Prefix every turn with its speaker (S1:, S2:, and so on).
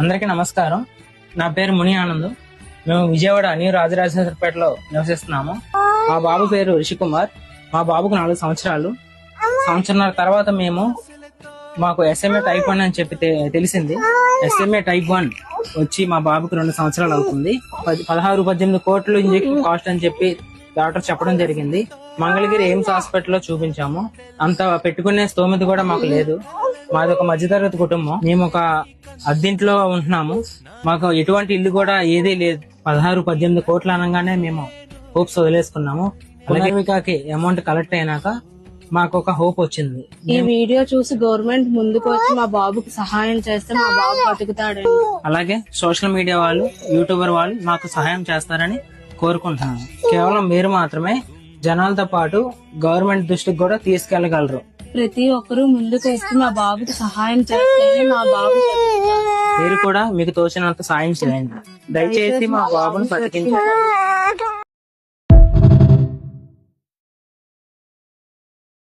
S1: అందరికీ నమస్కారం. నా పేరు ముని ఆనంద్. మేము విజయవాడ న్యూ రాజరాజేశ్వరపేటలో నివసిస్తున్నాము. మా బాబు పేరు రిషికుమార్. మా బాబుకు 4 సంవత్సరాలు. సంవత్సరాల తర్వాత మాకు SMA టైప్ 1 అని చెప్పి తెలిసింది. SMA టైప్ 1 వచ్చి మా బాబుకు 2 సంవత్సరాలు అవుతుంది. 16-18 కోట్లు ఇంజెక్షన్ కాస్ట్ అని చెప్పి డాక్టర్ చెప్పడం జరిగింది. మంగళగిరి ఎయిమ్స్ హాస్పిటల్లో చూపించాము. అంత పెట్టుకునే స్తోమత కూడా మాకు లేదు. మాది ఒక మధ్యతరగతి కుటుంబం. మేము ఒక అద్దెంట్లో ఉంటున్నాము. మాకు ఎటువంటి ఇల్లు కూడా ఏదీ లేదు. 16-18 కోట్లు అనగానే మేము హోప్స్ వదిలేసుకున్నాము. అలాగే అమౌంట్ కలెక్ట్ అయినాక మాకు ఒక హోప్ వచ్చింది.
S2: ఈ వీడియో చూసి గవర్నమెంట్ ముందుకు వచ్చి మా బాబుకి సహాయం చేస్తే మా బాబు బతుకుతాడండి.
S1: అలాగే సోషల్ మీడియా వాళ్ళు, యూట్యూబర్ వాళ్ళు మాకు సహాయం చేస్తారని కోరుకుంటున్నాను. కేవలం మీరు మాత్రమే జనాలతో పాటు గవర్నమెంట్ దృష్టికి కూడా తీసుకెళ్లగలరు.
S2: ప్రతి ఒక్కరూ ముందుకు వచ్చి మా బాబుకి సహాయం చేస్తే మా బాబు
S1: మీరు కూడా మీకు తోచినంత సాయం చేయండి. దయచేసి మా బాబును బతికించండి.